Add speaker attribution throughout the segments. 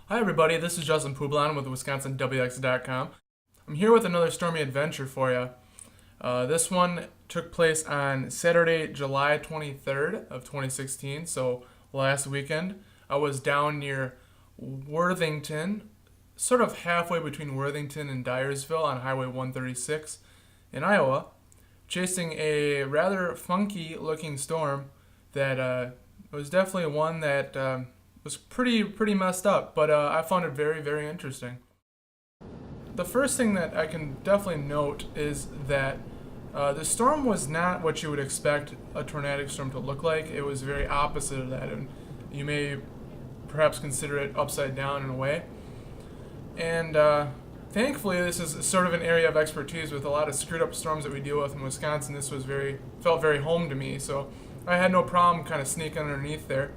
Speaker 1: Hi everybody, this is Justin Publon with WisconsinWX.com. I'm here with another stormy adventure for you. This one took place on Saturday, July 23rd of 2016, so last weekend. I was down near Worthington, sort of halfway between Worthington and Dyersville on Highway 136 in Iowa, chasing a rather funky looking storm that was definitely one that was pretty messed up, but I found it very interesting. The first thing that I can definitely note is that the storm was not what you would expect a tornadic storm to look like. It was very opposite of that, and you may perhaps consider it upside down in a way. And thankfully, this is sort of an area of expertise with a lot of screwed up storms that we deal with in Wisconsin. This was felt very home to me, so I had no problem kind of sneaking underneath there.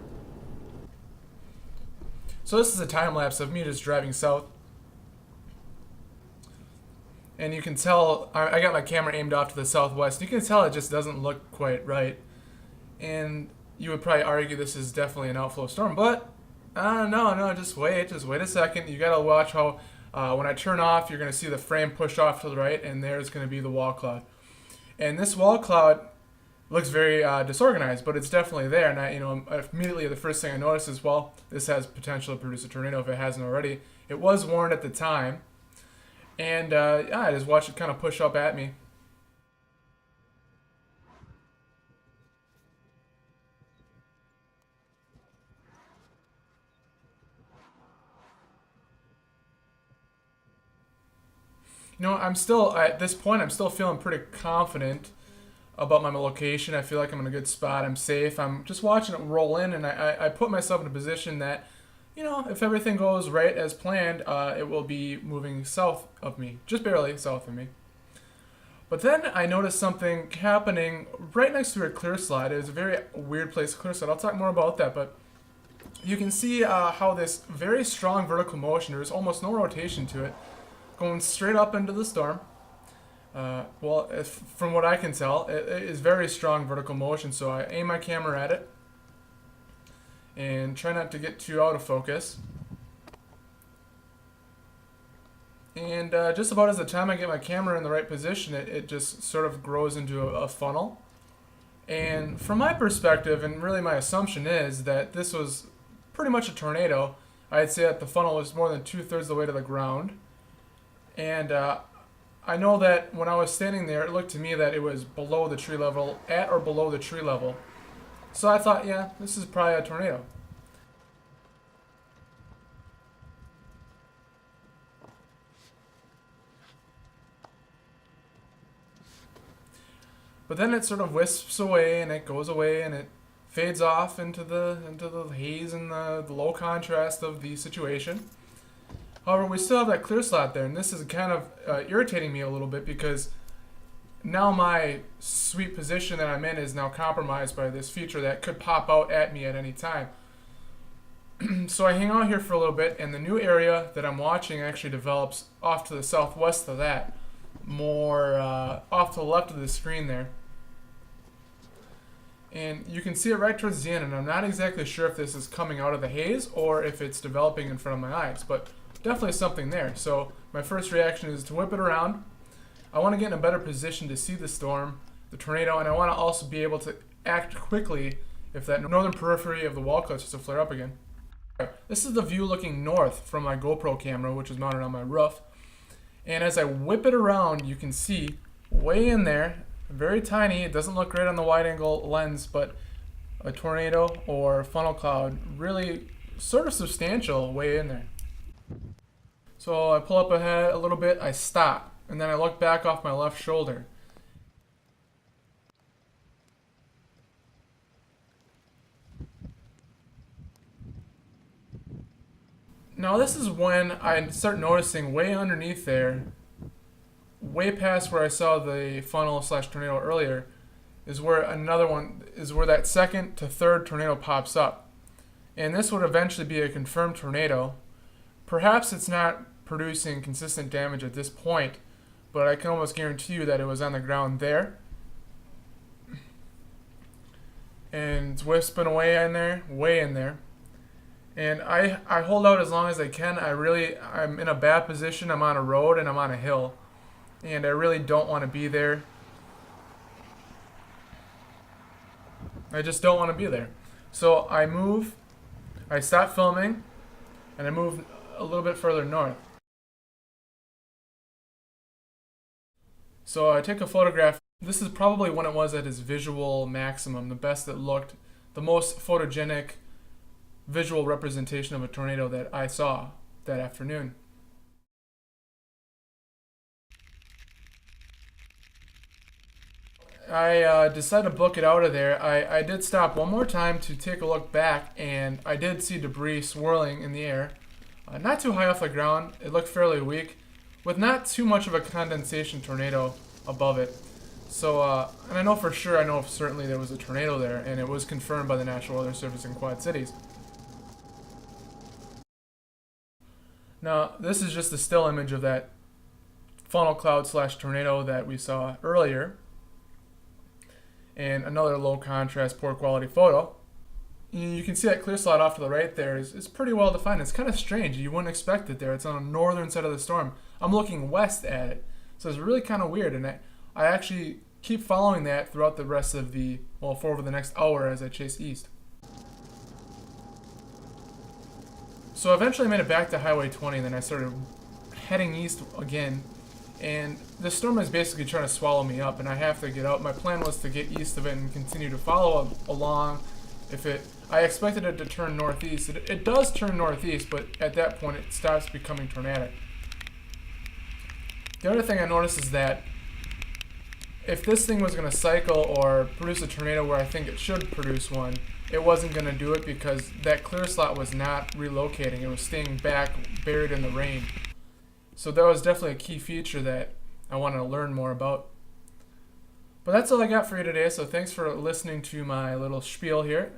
Speaker 1: So this is a time lapse of me just driving south. And you can tell, I got my camera aimed off to the southwest. You can tell it just doesn't look quite right. And you would probably argue this is definitely an outflow storm, but no, just wait a second. You gotta watch how, when I turn off, you're gonna see the frame push off to the right, and there's gonna be the wall cloud. And this wall cloud looks very disorganized, but it's definitely there. And immediately the first thing I noticed is, well, this has potential to produce a tornado if it hasn't already. It was warned at the time, and I just watched it kind of push up at me. I'm still at this point. I'm still feeling pretty confident about my location. I feel like I'm in a good spot. I'm safe. I'm just watching it roll in, and I put myself in a position that, if everything goes right as planned, it will be moving south of me, just barely south of me. But then I noticed something happening right next to a clear slide. It was a very weird place, clear slide. I'll talk more about that, but you can see how this very strong vertical motion, there's almost no rotation to it, going straight up into the storm. From what I can tell, it is very strong vertical motion, so I aim my camera at it and try not to get too out of focus. And just about as the time I get my camera in the right position, it just sort of grows into a funnel. And from my perspective, and really my assumption is that this was pretty much a tornado. I'd say that the funnel was more than 2/3 the way to the ground. And I know that when I was standing there, it looked to me that it was below the tree level, at or below the tree level. So I thought, yeah, this is probably a tornado. But then it sort of wisps away, and it goes away, and it fades off into the haze and the low contrast of the situation. However, we still have that clear slot there, and this is kind of irritating me a little bit because now my sweet position that I'm in is now compromised by this feature that could pop out at me at any time. So I hang out here for a little bit, and the new area that I'm watching actually develops off to the southwest of that, more off to the left of the screen there. And you can see it right towards the end, and I'm not exactly sure if this is coming out of the haze or if it's developing in front of my eyes, but definitely something there. So my first reaction is to whip it around. I want to get in a better position to see the storm, the tornado, and I want to also be able to act quickly if that northern periphery of the wall cloud starts to flare up again. This is the view looking north from my GoPro camera, which is mounted on my roof. And as I whip it around, you can see way in there, very tiny, it doesn't look great on the wide angle lens, but a tornado or funnel cloud, really sort of substantial way in there. So I pull up ahead a little bit, I stop, and then I look back off my left shoulder. Now this is when I start noticing way underneath there, way past where I saw the funnel slash tornado earlier, is where that second to third tornado pops up. And this would eventually be a confirmed tornado. Perhaps it's not producing consistent damage at this point, but I can almost guarantee you that it was on the ground there. And it's wisping away in there, way in there. And I hold out as long as I can. I'm in a bad position. I'm on a road and I'm on a hill. And I really don't want to be there. I just don't want to be there. So I stop filming, and I move a little bit further north. So I take a photograph. This is probably when it was at its visual maximum, the best it looked, the most photogenic visual representation of a tornado that I saw that afternoon. I decided to book it out of there. I did stop one more time to take a look back, and I did see debris swirling in the air. Not too high off the ground. It looked fairly weak, with not too much of a condensation tornado above it. So, and I know for sure, I know certainly there was a tornado there, and it was confirmed by the National Weather Service in Quad Cities. Now, this is just a still image of that funnel cloud / tornado that we saw earlier. And another low contrast, poor quality photo. You can see that clear slot off to the right there is pretty well defined. It's kind of strange. You wouldn't expect it there. It's on the northern side of the storm. I'm looking west at it. So it's really kind of weird. And I actually keep following that throughout the rest of for over the next hour as I chase east. So eventually I made it back to Highway 20, and then I started heading east again. And the storm is basically trying to swallow me up, and I have to get out. My plan was to get east of it and continue to follow along. I expected it to turn northeast. It does turn northeast, but at that point it stops becoming tornadic. The other thing I noticed is that if this thing was going to cycle or produce a tornado where I think it should produce one, it wasn't going to do it because that clear slot was not relocating. It was staying back, buried in the rain. So that was definitely a key feature that I wanted to learn more about. But that's all I got for you today, so thanks for listening to my little spiel here.